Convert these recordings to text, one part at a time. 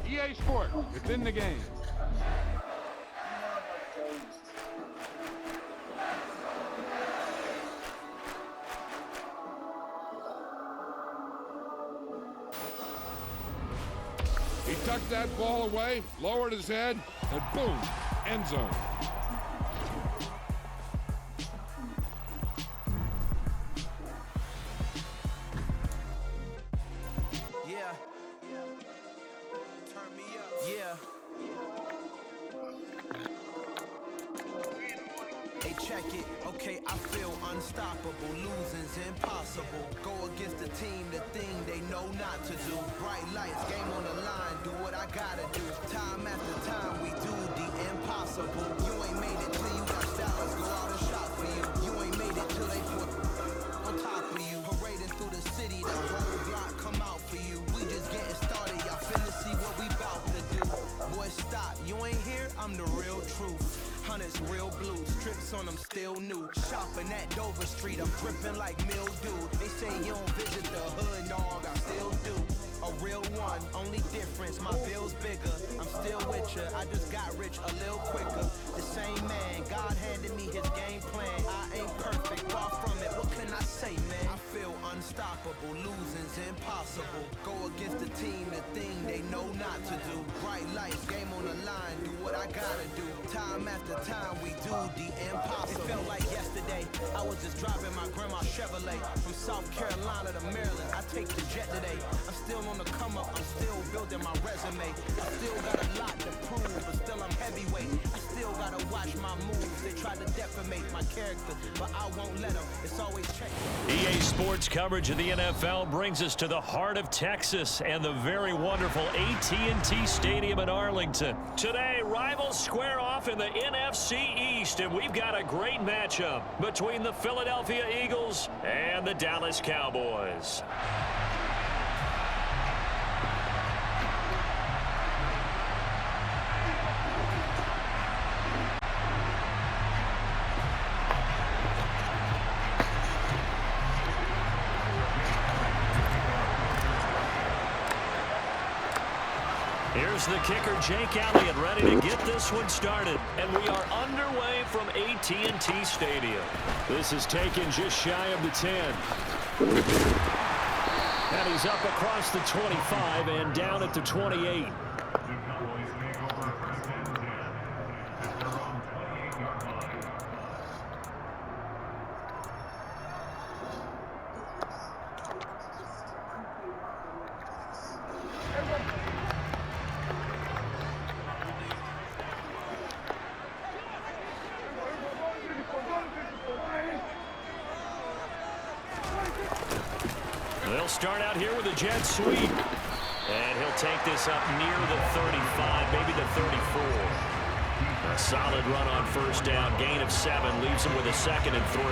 EA Sports, it's in the game. He tucked that ball away, lowered his head, and boom, end zone. Yeah. Turn me up. Yeah. Hey, check it. Okay, I feel unstoppable. Losing's impossible. Go against the team, the thing they know not to do. Bright lights, game on the line. Do what I gotta do. Time after time, we do the impossible. You ain't made it till you got stylists go out and shop for you. You ain't made it till they put on top of you. Parading through the city, the whole block come out for you. We just getting started, y'all finna see what we bout to do. Boy, stop, you ain't here, I'm the real truth. Hunters, real blues, trips on them still new. Shopping at Dover Street, I'm dripping like mildew. They say you don't visit the hood, dog, I still do. A real one, only difference, my bill's bigger. I'm still with ya, I just got rich a little quicker. The same man, God handed me his game plan. I ain't perfect, far from it, what can I say, man? I feel unstoppable, losing's impossible. Go against the team, the thing they know not to do. Bright lights, game on the line, do what I gotta do. Time after time, we do the impossible. It felt like yesterday, I was just driving my grandma's Chevrolet. From South Carolina to Maryland, I take the jet today. I'm still on the come up, I'm still building my resume. I still got a lot to prove, but still I'm heavyweight. I still gotta watch my moves. They try to defamate my character, but I won't let them. It's always check. EA Sports coverage of the NFL brings us to the heart of Texas and the very wonderful AT&T Stadium in Arlington. Today, rivals square off in the NFC East, and we've got a great matchup between the Philadelphia Eagles and the Dallas Cowboys. Here's the kicker, Jake Elliott, ready to get this one started. And we are underway from AT&T Stadium. This is taken just shy of the 10. And he's up across the 25 and down at the 28. They'll start out here with a jet sweep. And he'll take this up near the 35, maybe the 34. A solid run on first down. Gain of 7 leaves him with a 2nd and 3.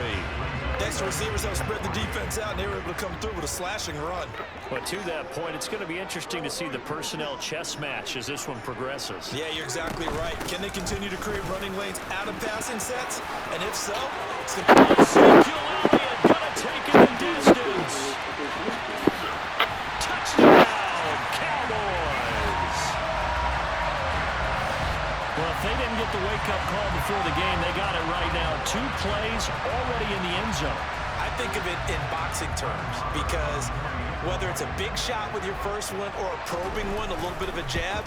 Next receivers have spread the defense out, and they were able to come through with a slashing run. But to that point, it's going to be interesting to see the personnel chess match as this one progresses. Yeah, you're exactly right. Can they continue to create running lanes out of passing sets? And if so, it's going to be Ezekiel Elliott going to take it the distance. Touchdown, Cowboys. Well, if they didn't get the wake-up call before the game, they got it right now. 2 plays already in the end zone. I think of it in boxing terms because whether it's a big shot with your first one or a probing one, a little bit of a jab,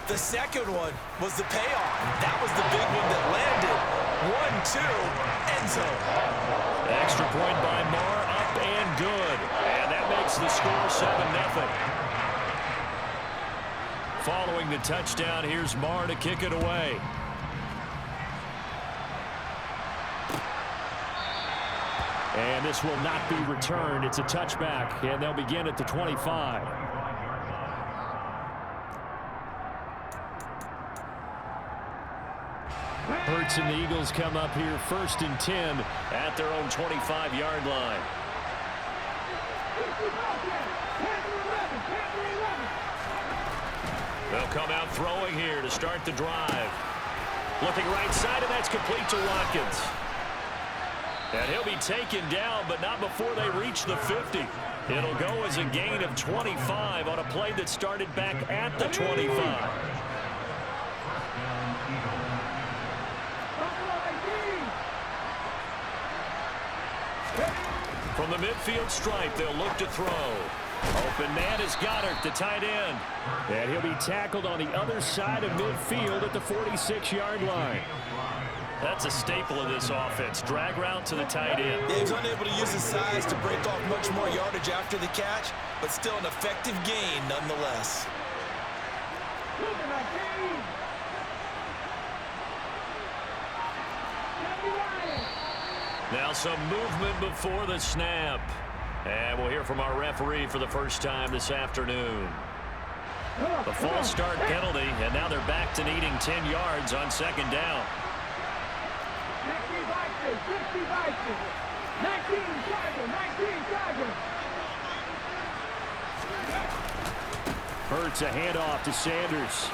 the second one was the payoff. That was the big one that landed. 1-2, end zone. Extra point by Marr, up and good. And that makes the score 7-0. Following the touchdown, here's Marr to kick it away. And this will not be returned. It's a touchback, and they'll begin at the 25. Hurts and the Eagles come up here 1st and 10 at their own 25-yard line. They'll come out throwing here to start the drive. Looking right side, and that's complete to Watkins. And he'll be taken down, but not before they reach the 50. It'll go as a gain of 25 on a play that started back at the 25. From the midfield stripe, they'll look to throw. Open man is Goddard, the tight end. And he'll be tackled on the other side of midfield at the 46-yard line. That's a staple of this offense. Drag route to the tight end. Yeah, he's unable to use his size to break off much more yardage after the catch, but still an effective gain nonetheless. Now some movement before the snap. And we'll hear from our referee for the first time this afternoon. A false start penalty, and now they're back to needing 10 yards on second down. 19 Tiger. Hurts a handoff to Sanders.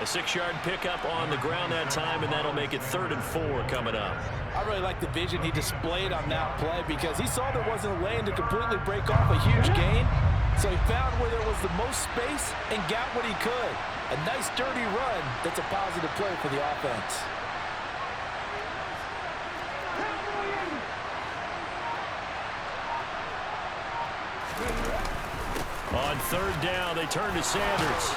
A 6-yard pickup on the ground that time, and that'll make it 3rd and 4 coming up. I really like the vision he displayed on that play because he saw there wasn't a lane to completely break off a huge gain. So he found where there was the most space and got what he could. A nice, dirty run that's a positive play for the offense. On 3rd down, they turn to Sanders.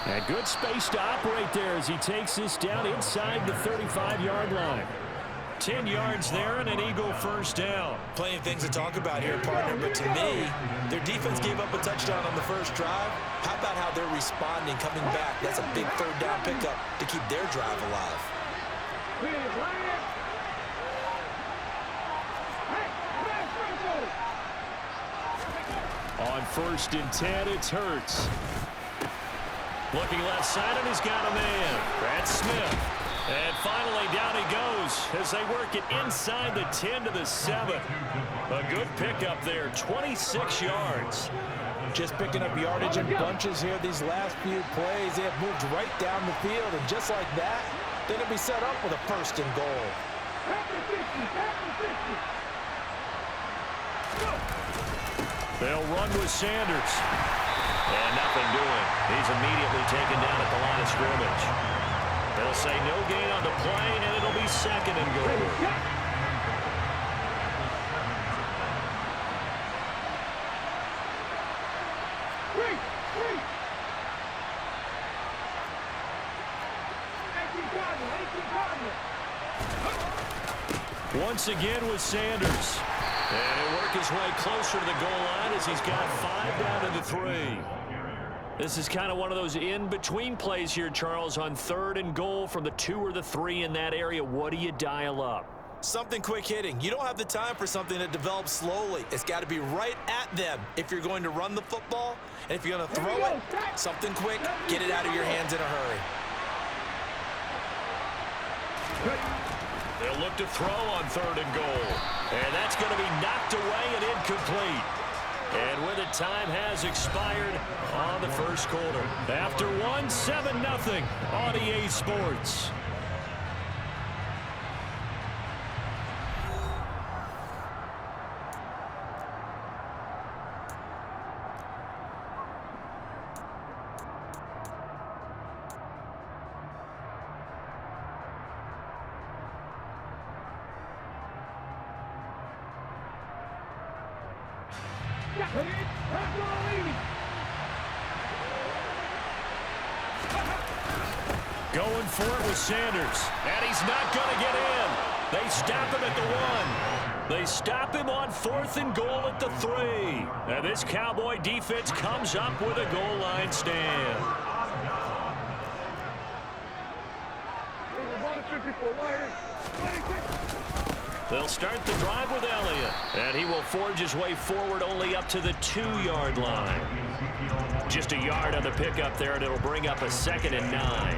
And good space to operate there as he takes this down inside the 35-yard line. 10 yards there and an Eagle first down. Plenty of things to talk about here, partner, but to me, their defense gave up a touchdown on the first drive. How about how they're responding, coming back? That's a big 3rd down pickup to keep their drive alive. On 1st and 10, it's Hurts. Looking left side, and he's got a man. That's Smith. And finally, down he goes as they work it inside the 10 to the 7. A good pickup there, 26 yards. Just picking up yardage in bunches here these last few plays. They have moved right down the field, and just like that, they're going to be set up with a 1st and goal. They'll run with Sanders. And nothing doing. He's immediately taken down at the line of scrimmage. They'll say no gain on the play, and it'll be 2nd and goal. Once again with Sanders. And he'll work his way closer to the goal line as he's got 5 down to the 3. This is kind of one of those in-between plays here, Charles, on 3rd and goal from the 2 or the 3 in that area. What do you dial up? Something quick hitting. You don't have the time for something that develops slowly. It's got to be right at them if you're going to run the football. And if you're going to throw it, something quick, get it out of your hands in a hurry. They'll look to throw on 3rd and goal. And that's going to be knocked away and incomplete. And with it, time has expired on the first quarter. After 1, 7-0 on EA Sports. Going for it with Sanders, and he's not going to get in. They stop him at the 1. They stop him on 4th and goal at the 3. And this Cowboy defense comes up with a goal line stand. They'll start the drive with Elliott, and he will forge his way forward only up to the 2-yard line. Just a yard on the pickup there, and it'll bring up a 2nd and 9.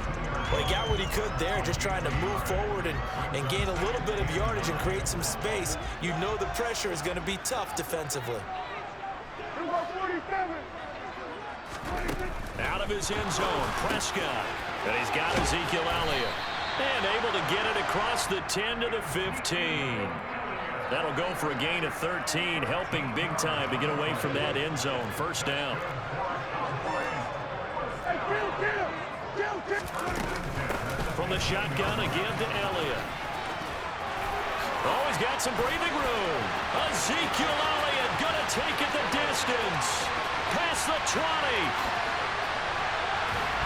Well, he got what he could there, just trying to move forward and gain a little bit of yardage and create some space. You know the pressure is going to be tough defensively. Out of his end zone, Prescott. And he's got Ezekiel Elliott. And able to get it across the 10 to the 15. That'll go for a gain of 13, helping big time to get away from that end zone. First down. From the shotgun again to Elliott. Oh, he's got some breathing room. Ezekiel Elliott gonna take it the distance. Past the 20.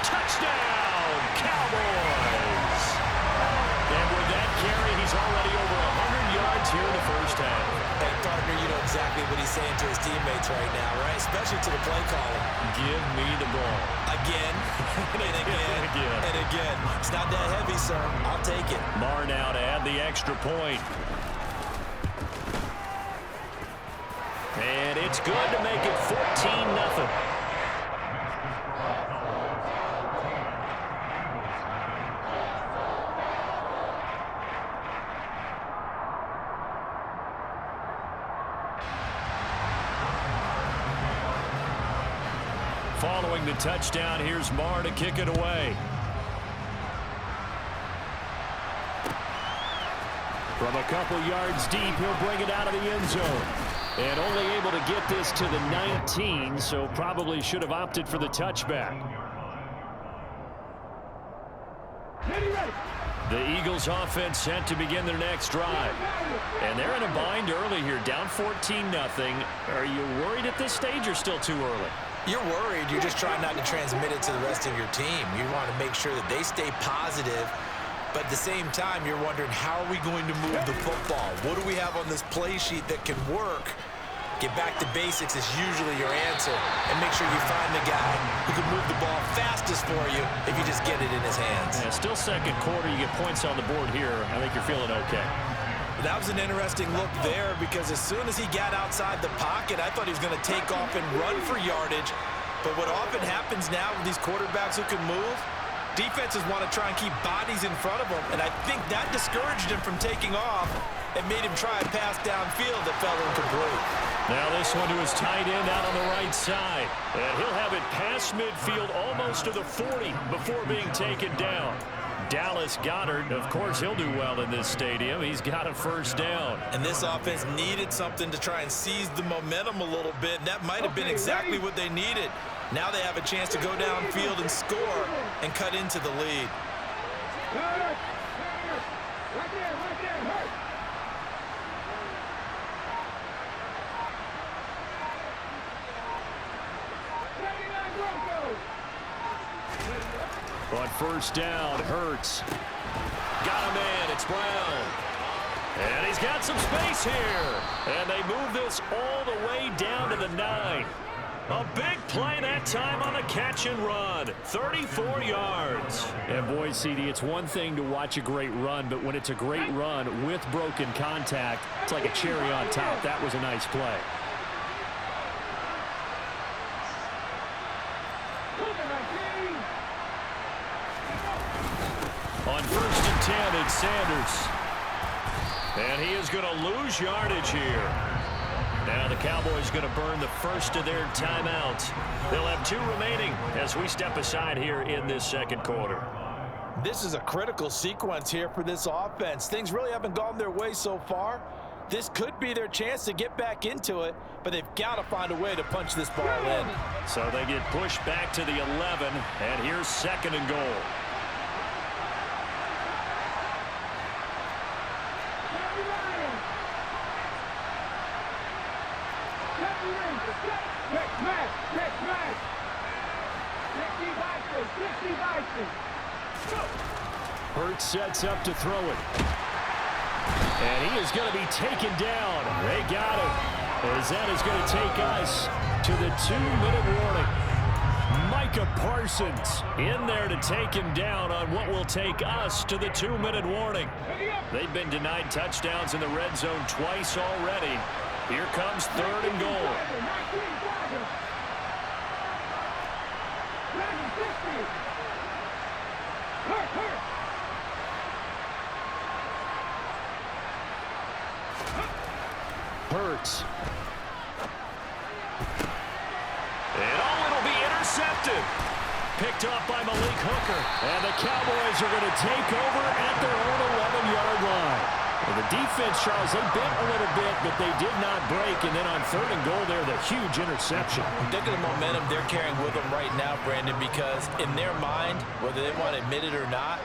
Touchdown, Cowboys. And with that carry, he's already over 100 yards here in the first half. Hey, partner, you know exactly what he's saying to his teammates right now, right? Especially to the play caller. Give me the ball. Again, and again, and again. It's not that heavy, sir. I'll take it. Marr now to add the extra point. And it's good to make it 14-0. Following the touchdown, here's Marr to kick it away. From a couple yards deep, he'll bring it out of the end zone. And only able to get this to the 19, so probably should have opted for the touchback. The Eagles offense set to begin their next drive. And they're in a bind early here, down 14-0. Are you worried at this stage or still too early? You're worried. You're just trying not to transmit it to the rest of your team. You want to make sure that they stay positive. But at the same time, you're wondering, how are we going to move the football? What do we have on this play sheet that can work? Get back to basics is usually your answer. And make sure you find the guy who can move the ball fastest for you if you just get it in his hands. Yeah, still second quarter. You get points on the board here. I think you're feeling okay. That was an interesting look there, because as soon as he got outside the pocket, I thought he was going to take off and run for yardage. But what often happens now with these quarterbacks who can move, defenses want to try and keep bodies in front of them, and I think that discouraged him from taking off and made him try a pass downfield that fell incomplete. Now this one to his tight end out on the right side. And he'll have it past midfield almost to the 40 before being taken down. Dallas Goedert, of course, he'll do well in this stadium. He's got a first down. And this offense needed something to try and seize the momentum a little bit, and that might have been exactly what they needed. Now they have a chance to go downfield and score and cut into the lead. Right there, hurt. On first down, Hurts. Got a man, it's Brown. And he's got some space here. And they move this all the way down to the 9. A big play that time on the catch and run. 34 yards. And boy, CD, it's one thing to watch a great run, but when it's a great run with broken contact, it's like a cherry on top. That was a nice play. On 1st and 10, it's Sanders. And he is going to lose yardage here. Now the Cowboys going to burn the first of their timeouts. They'll have 2 remaining as we step aside here in this second quarter. This is a critical sequence here for this offense. Things really haven't gone their way so far. This could be their chance to get back into it, but they've got to find a way to punch this ball in. So they get pushed back to the 11, and here's 2nd and goal. Hurts sets up to throw it. And he is going to be taken down. They got him. As that is going to take us to the 2-minute warning. Micah Parsons in there to take him down on what will take us to the 2-minute warning. They've been denied touchdowns in the red zone twice already. Here comes 3rd and goal. Hurts. And it'll be intercepted. picked off by Malik Hooker. And the Cowboys are going to take over at their own 11-yard line. Well, the defense, Charles, they bent a little bit, but they did not break. And then on 3rd and goal there, the huge interception. Look at the momentum they're carrying with them right now, Brandon, because in their mind, whether they want to admit it or not,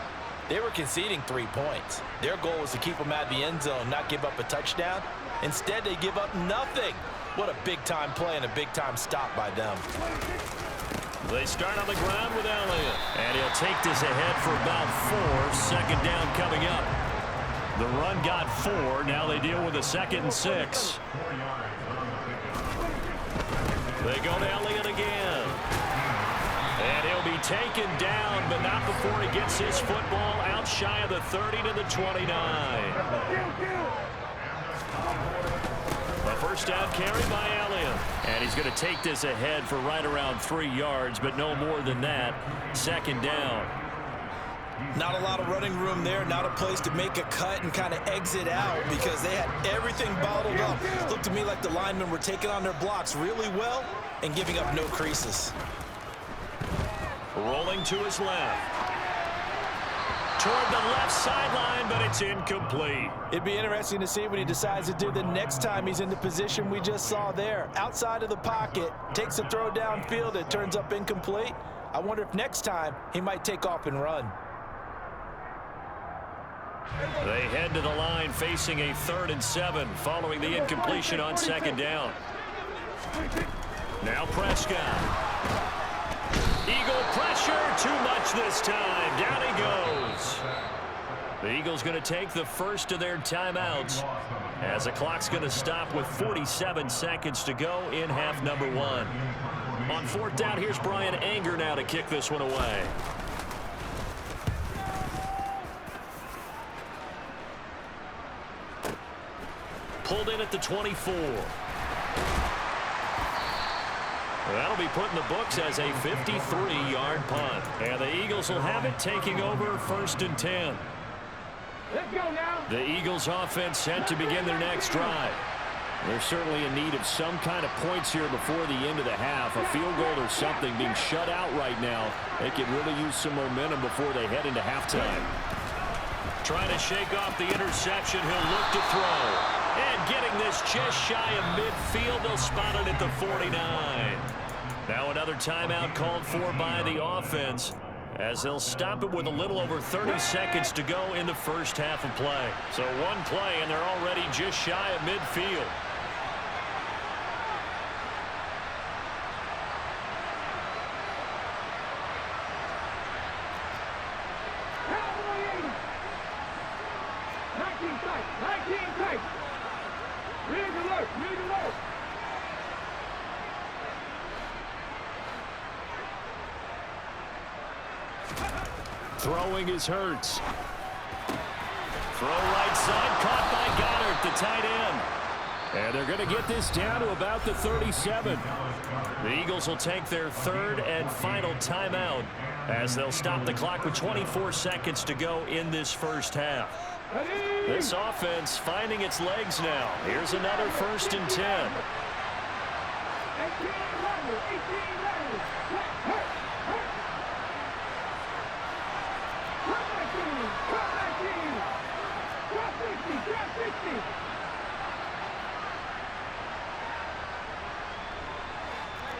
they were conceding 3 points. Their goal was to keep them out of the end zone, not give up a touchdown. Instead, they give up nothing. What a big-time play and a big-time stop by them. They start on the ground with Elliott. And he'll take this ahead for about 4. 2nd down coming up. The run got 4. Now they deal with a 2nd and 6. They go to Elliott again. And he'll be taken down, but not before he gets his football out shy of the 30 to the 29. A 1st down carry by Elliott. And he's going to take this ahead for right around 3 yards, but no more than that. 2nd down. Not a lot of running room there, not a place to make a cut and kind of exit out because they had everything bottled up. Looked to me like the linemen were taking on their blocks really well and giving up no creases. Rolling to his left. Toward the left sideline, but it's incomplete. It'd be interesting to see what he decides to do the next time he's in the position we just saw there. Outside of the pocket, takes a throw downfield, it turns up incomplete. I wonder if next time he might take off and run. They head to the line facing a 3rd and 7 following the incompletion on 2nd down. Now Prescott. Eagle pressure, too much this time. Down he goes. The Eagles going to take the first of their timeouts as the clock's going to stop with 47 seconds to go in half number 1. On 4th down, here's Brian Anger now to kick this one away. Pulled in at the 24. That'll be put in the books as a 53-yard punt. And the Eagles will have it, taking over 1st and 10. Let's go now. The Eagles offense set to begin their next drive. They're certainly in need of some kind of points here before the end of the half. A field goal or something. Being shut out right now, they could really use some momentum before they head into halftime. Trying to shake off the interception. He'll look to throw. And getting this just shy of midfield. They'll spot it at the 49. Now another timeout called for by the offense as they'll stop it with a little over 30 seconds to go in the first half of play. So one play and they're already just shy of midfield. Throwing is Hurts. Throw right side, caught by Goddard, the tight end. And they're going to get this down to about the 37. The Eagles will take their 3rd and final timeout as they'll stop the clock with 24 seconds to go in this first half. This offense finding its legs now. Here's another 1st and 10.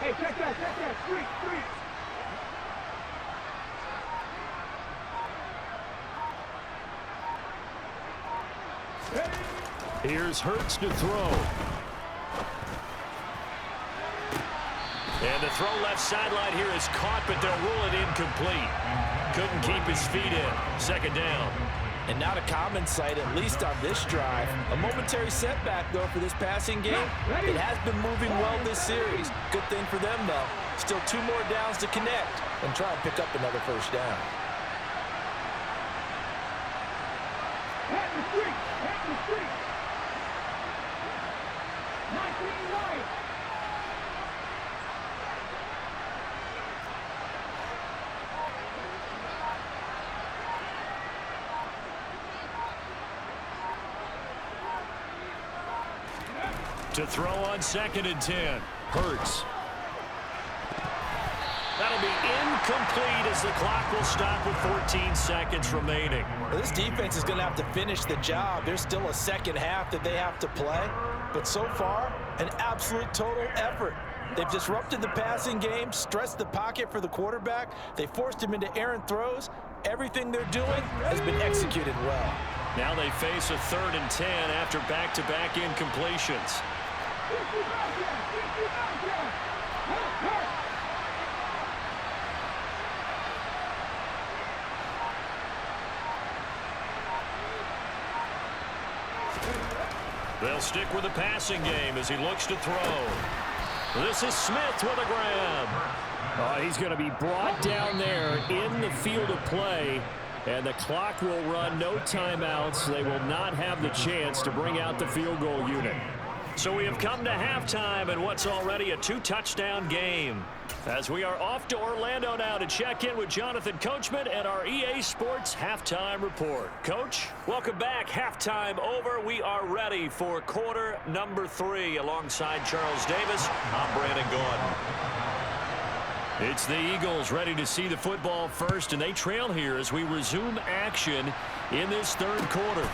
Hey, check that, street. Here's Hurts to throw. And the throw left sideline here is caught, but they'll rule it incomplete. Couldn't keep his feet in. 2nd down. And not a common sight, at least on this drive. A momentary setback, though, for this passing game. It has been moving well this series. Good thing for them, though. Still 2 more downs to connect and try and pick up another 1st down. Head the street. 19 right. To throw on 2nd and 10. Hurts. That'll be incomplete as the clock will stop with 14 seconds remaining. Well, this defense is going to have to finish the job. There's still a second half that they have to play. But so far, an absolute total effort. They've disrupted the passing game, stressed the pocket for the quarterback. They forced him into errant throws. Everything they're doing has been executed well. Now they face a 3rd and 10 after back-to-back incompletions. They'll stick with the passing game as he looks to throw. This is Smith with a grab. He's going to be brought down there in the field of play, and the clock will run, no timeouts. They will not have the chance to bring out the field goal unit. So we have come to halftime in what's already a 2-touchdown game. As we are off to Orlando now to check in with Jonathan Coachman and our EA Sports Halftime Report. Coach, welcome back. Halftime over. We are ready for quarter number 3. Alongside Charles Davis, I'm Brandon Gaudin. It's the Eagles ready to see the football first, and they trail here as we resume action in this 3rd quarter.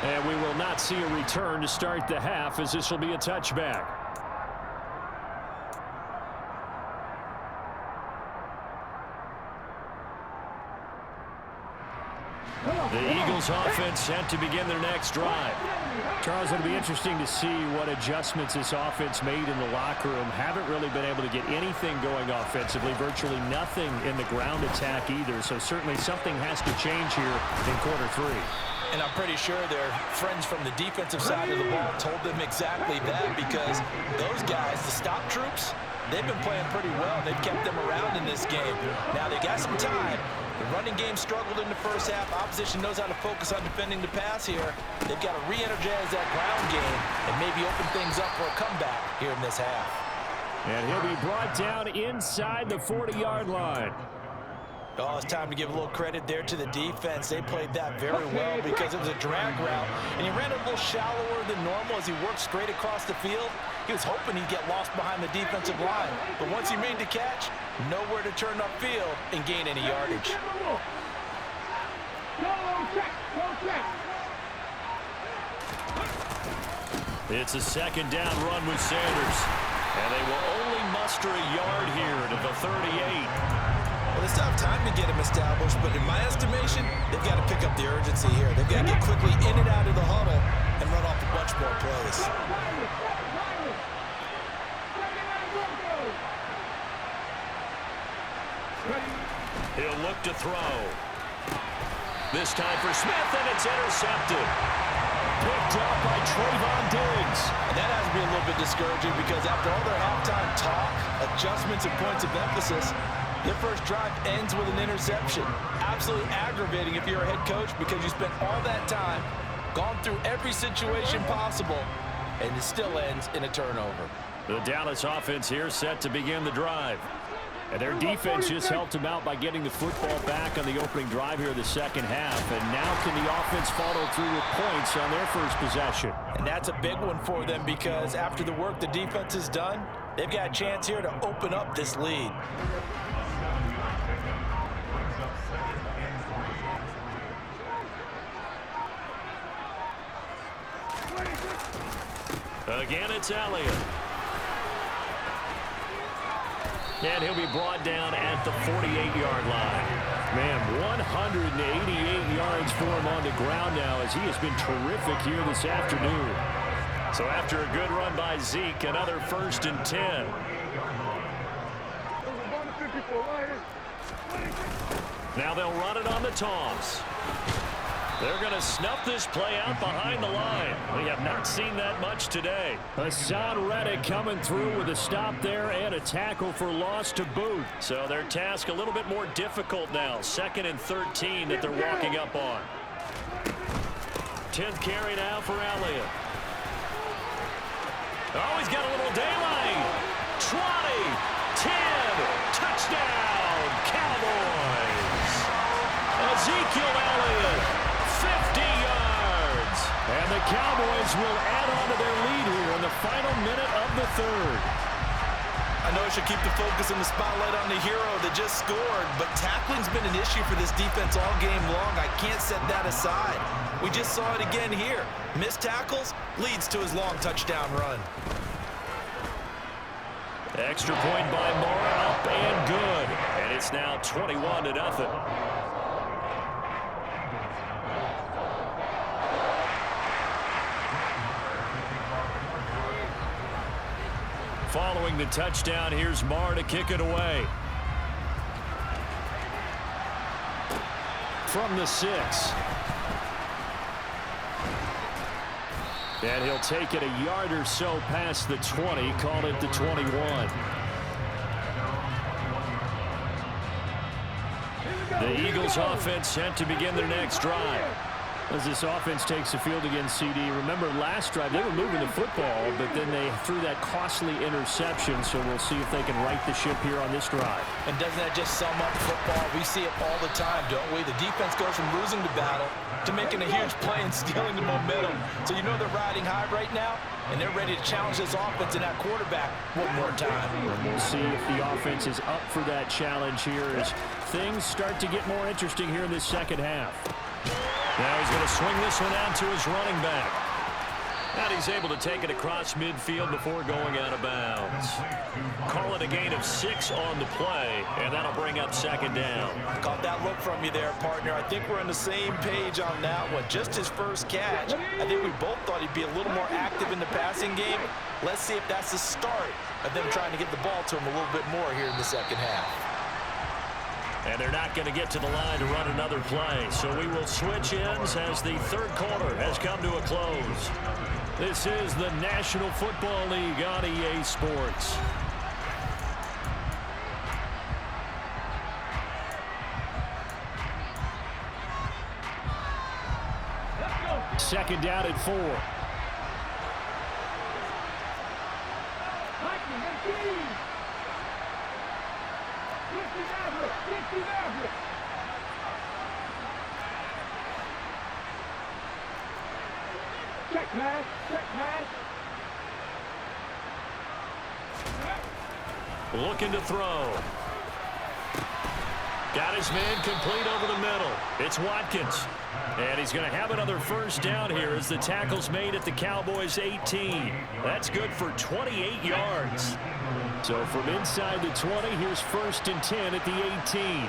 And we will not see a return to start the half, as this will be a touchback. The Eagles offense set to begin their next drive. Charles, it'll be interesting to see what adjustments this offense made in the locker room. Haven't really been able to get anything going offensively, virtually nothing in the ground attack either. So certainly something has to change here in quarter 3. And I'm pretty sure their friends from the defensive side of the ball told them exactly that, because those guys, the stop troops, they've been playing pretty well. They've kept them around in this game. Now they got some time. The running game struggled in the first half. Opposition knows how to focus on defending the pass here. They've got to re-energize that ground game and maybe open things up for a comeback here in this half. And he'll be brought down inside the 40-yard line. Oh, it's time to give a little credit there to the defense. They played that very well because it was a drag route, and he ran a little shallower than normal as he worked straight across the field. He was hoping he'd get lost behind the defensive line, but once he made the catch, nowhere to turn upfield and gain any yardage. It's a 2nd down run with Sanders, and they will only muster a yard here to the 38. Well, they still have time to get him established, but in my estimation, they've got to pick up the urgency here. They've got to get quickly in and out of the huddle and run off a bunch more plays. He'll look to throw. This time for Smith, and it's intercepted. Picked up by Trayvon Diggs. And that has to be a little bit discouraging because after all their halftime talk, adjustments and points of emphasis, their first drive ends with an interception. Absolutely aggravating if you're a head coach because you spent all that time, gone through every situation possible, and it still ends in a turnover. The Dallas offense here set to begin the drive. And their defense just helped them out by getting the football back on the opening drive here in the 2nd half. And now can the offense follow through with points on their first possession? And that's a big one for them because after the work the defense has done, they've got a chance here to open up this lead. Again, it's Elliott. And he'll be brought down at the 48-yard line. Man, 188 yards for him on the ground now as he has been terrific here this afternoon. So after a good run by Zeke, another 1st and 10. Now they'll run it on the toss. They're going to snuff this play out behind the line. We have not seen that much today. Hassan Reddick coming through with a stop there and a tackle for loss to boot. So their task a little bit more difficult now. 2nd and 13 that they're walking up on. 10th carry now for Elliott. Oh, he's got a little daylight. 20, 10, touchdown, Cowboys. Ezekiel Elliott. 50 yards. And the Cowboys will add on to their lead here in the final minute of the 3rd. I know I should keep the focus and the spotlight on the hero that just scored, but tackling's been an issue for this defense all game long. I can't set that aside. We just saw it again here. Missed tackles leads to his long touchdown run. Extra point by Moore, up and good. And it's now 21-0. Following the touchdown, here's Marr to kick it away. From the 6. And he'll take it a yard or so past the 20, call it the 21. The Eagles offense set to begin their next drive. As this offense takes the field against CD, remember last drive they were moving the football, but then they threw that costly interception, so we'll see if they can right the ship here on this drive. And doesn't that just sum up football? We see it all the time, don't we? The defense goes from losing the battle to making a huge play and stealing the momentum. So you know they're riding high right now, and they're ready to challenge this offense and that quarterback one more time. And we'll see if the offense is up for that challenge here as things start to get more interesting here in this second half. Now he's going to swing this one out to his running back. And he's able to take it across midfield before going out of bounds. Call it a gain of 6 on the play, and that'll bring up second down. Caught that look from you there, partner. I think we're on the same page on that one. Just his first catch. I think we both thought he'd be a little more active in the passing game. Let's see if that's the start of them trying to get the ball to him a little bit more here in the second half. And they're not going to get to the line to run another play. So we will switch ends as the third quarter has come to a close. This is the National Football League on EA Sports. Second down at 4. Check pass, check pass. Looking to throw. Got his man complete over the middle. It's Watkins. And he's going to have another first down here as the tackle's made at the Cowboys' 18. That's good for 28 yards. So from inside the 20, here's 1st and 10 at the 18.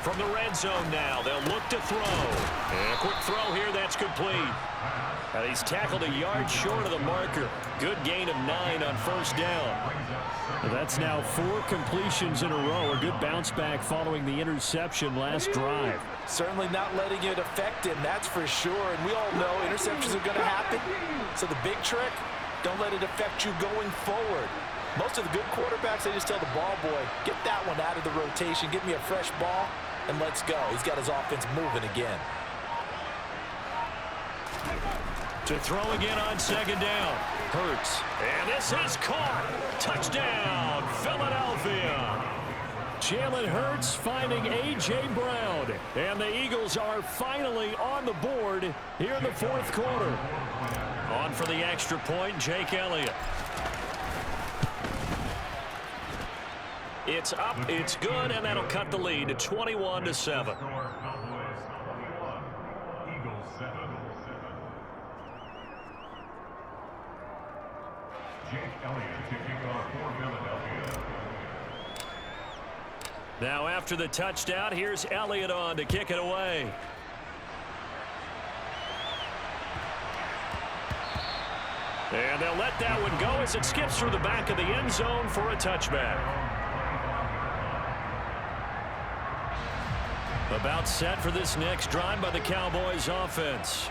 From the red zone now, they'll look to throw. And a quick throw here, that's complete. And he's tackled a yard short of the marker. Good gain of 9 on first down. That's now 4 completions in a row. A good bounce back following the interception last drive. Certainly not letting it affect him, that's for sure. And we all know interceptions are going to happen. So the big trick, don't let it affect you going forward. Most of the good quarterbacks, they just tell the ball boy, get that one out of the rotation, give me a fresh ball, and let's go. He's got his offense moving again. To throw again on second down. Hurts. And this is caught. Touchdown, Philadelphia. Jalen Hurts finding A.J. Brown. And the Eagles are finally on the board here in the fourth quarter. On for the extra point, Jake Elliott. It's up, it's good, and that'll cut the lead to 21-7. Now after the touchdown, here's Elliott on to kick it away. And they'll let that one go as it skips through the back of the end zone for a touchback. About set for this next drive by the Cowboys offense.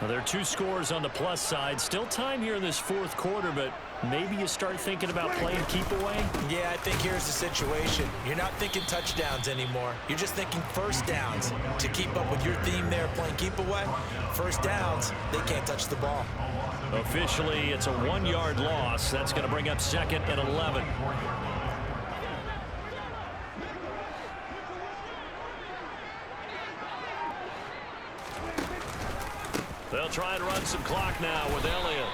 Now, there are 2 scores on the plus side. Still time here in this fourth quarter, but maybe you start thinking about playing keep away? Yeah, I think here's the situation. You're not thinking touchdowns anymore. You're just thinking first downs. To keep up with your theme there, playing keep away, first downs, they can't touch the ball. Officially, it's a 1-yard loss. That's going to bring up 2nd and 11. try and run some clock now with Elliott.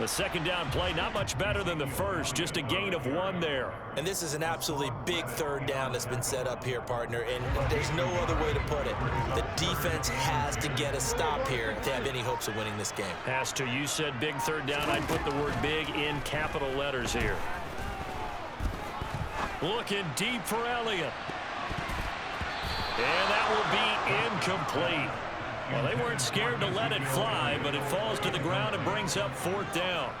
The second down play, not much better than the first, just a gain of 1 there. And this is an absolutely big third down that's been set up here, partner, and there's no other way to put it. The defense has to get a stop here if they have any hopes of winning this game. Has to. You said big third down. I'd put the word big in capital letters here. Looking deep for Elliott. And that will be incomplete. Well, they weren't scared to let it fly, but it falls to the ground and brings up 4th down.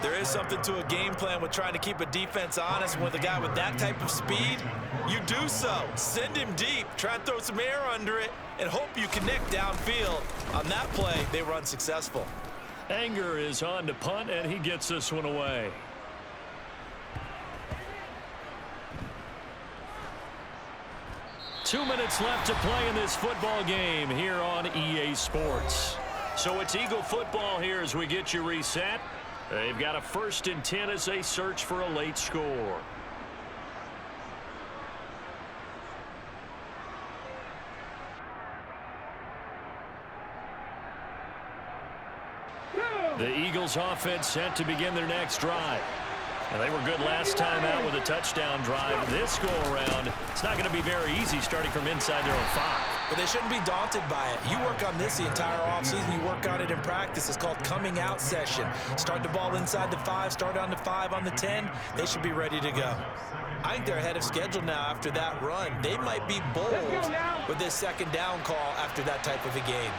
There is something to a game plan with trying to keep a defense honest. With a guy with that type of speed, you do so. Send him deep, try and throw some air under it, and hope you connect downfield. On that play, they were unsuccessful. Anger is on to punt, and he gets this one away. Two minutes left to play in this football game here on EA Sports. So it's Eagle football here as we get you reset. They've got a 1st and 10 as they search for a late score. The Eagles offense set to begin their next drive. And they were good last time out with a touchdown drive. This go-around, it's not going to be very easy starting from inside their own 5. But they shouldn't be daunted by it. You work on this the entire offseason. You work on it in practice. It's called coming out session. Start the ball inside the 5, start on the 5, on the 10. They should be ready to go. I think they're ahead of schedule now after that run. They might be bold with this second down call after that type of a game.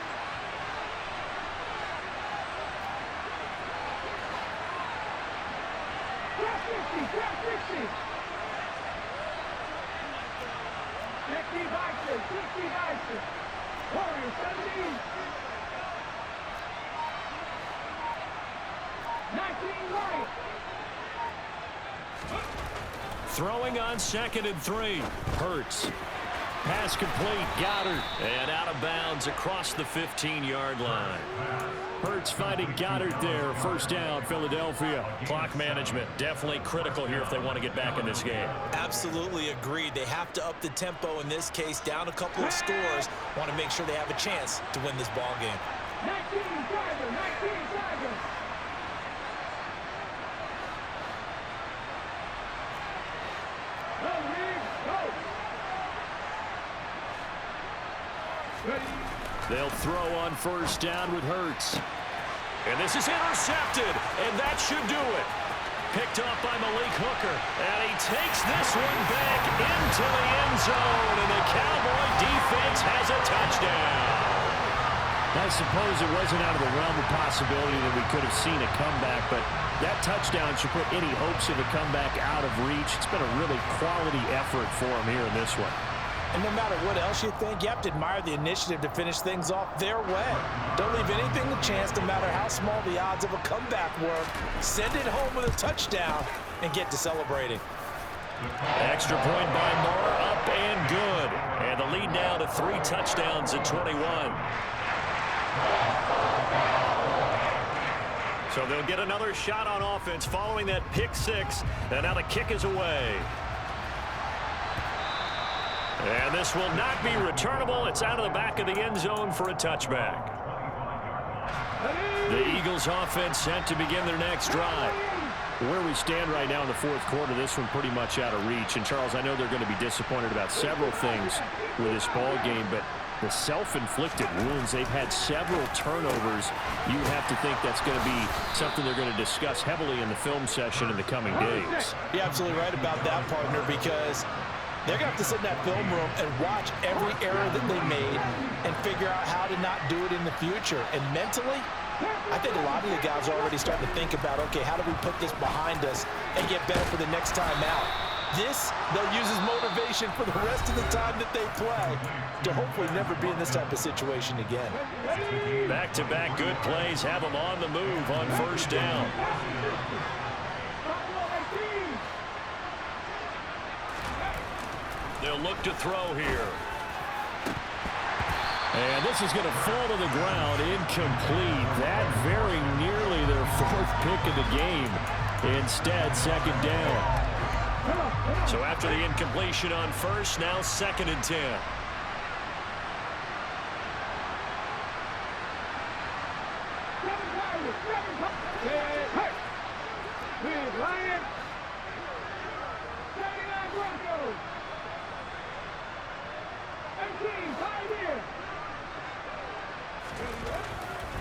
Warriors 17. 19 right. Throwing on 2nd and 3. Hurts. Pass complete. Goddard. And out of bounds across the 15-yard line. Hurts finding Goddard there. 1st down, Philadelphia. Clock management definitely critical here if they want to get back in this game. Absolutely agreed. They have to up the tempo in this case, down a couple of scores. Want to make sure they have a chance to win this ball game. 19 Tiger, 19 Tiger. Go, Reed, go. Ready. They'll throw on 1st down with Hurts. And this is intercepted, and that should do it. Picked up by Malik Hooker, and he takes this one back into the end zone, and the Cowboy defense has a touchdown. I suppose it wasn't out of the realm of possibility that we could have seen a comeback, but that touchdown should put any hopes of a comeback out of reach. It's been a really quality effort for him here in this one. And no matter what else you think, you have to admire the initiative to finish things off their way. Don't leave anything to chance, no matter how small the odds of a comeback were. Send it home with a touchdown and get to celebrating. Extra point by Moore, up and good. And the lead now to 3 touchdowns at 21. So they'll get another shot on offense following that pick 6. And now the kick is away. And this will not be returnable. It's out of the back of the end zone for a touchback. The Eagles offense set to begin their next drive. Where we stand right now in the 4th quarter, this one pretty much out of reach. And, Charles, I know they're going to be disappointed about several things with this ball game, but the self-inflicted wounds, they've had several turnovers. You have to think that's going to be something they're going to discuss heavily in the film session in the coming days. You're absolutely right about that, partner, because they're going to have to sit in that film room and watch every error that they made and figure out how to not do it in the future. And mentally, I think a lot of the guys are already starting to think about, okay, how do we put this behind us and get better for the next time out? This, they'll use as motivation for the rest of the time that they play to hopefully never be in this type of situation again. Back-to-back good plays have them on the move on 1st down. They'll look to throw here. And this is going to fall to the ground, incomplete. That very nearly their 4th pick of the game. Instead, 2nd down. So after the incompletion on 1st, now 2nd and 10. Lions, Lions. 79 Broncos. 18, Pioneers.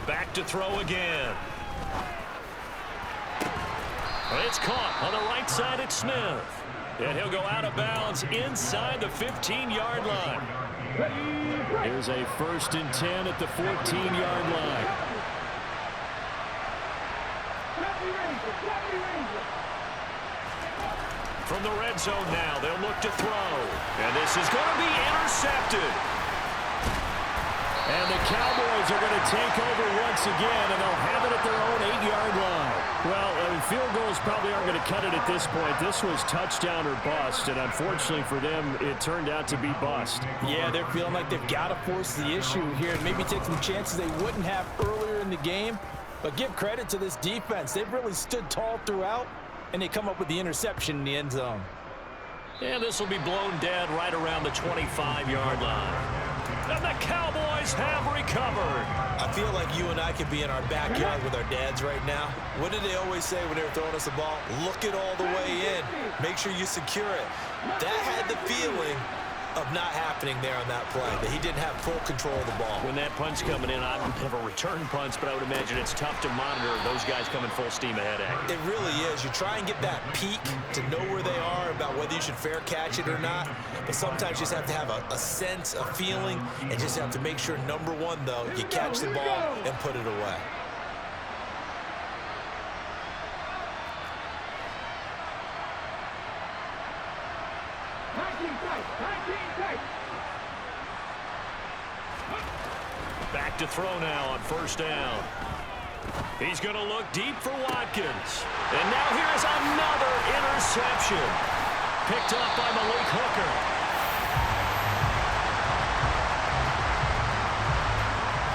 Back to throw again. It's caught on the right side at Smith. And he'll go out of bounds inside the 15-yard line. Here's a 1st and 10 at the 14-yard line. From the red zone now, they'll look to throw. And this is going to be intercepted. And the Cowboys are going to take over once again, and they'll have it at their own 8-yard line. Well, field goals probably aren't going to cut it at this point. This was touchdown or bust, and unfortunately for them, it turned out to be bust. Yeah, they're feeling like they've got to force the issue here and maybe take some chances they wouldn't have earlier in the game. But give credit to this defense. They've really stood tall throughout, and they come up with the interception in the end zone. And this will be blown dead right around the 25-yard line. And the Cowboys have recovered. I feel like you and I could be in our backyard with our dads right now. What did they always say when they were throwing us the ball? Look it all the way in. Make sure you secure it. That had the feeling of not happening there on that play, that he didn't have full control of the ball. When that punch coming in, I don't have a return punch, but I would imagine it's tough to monitor those guys coming full steam ahead at you. It really is. You try and get that peek to know where they are about whether you should fair catch it or not, but sometimes you just have to have a sense, a feeling, and just have to make sure, number one, though, you catch the ball and put it away. Back to throw now on 1st down. He's going to look deep for Watkins. And now here's another interception. Picked up by Malik Hooker.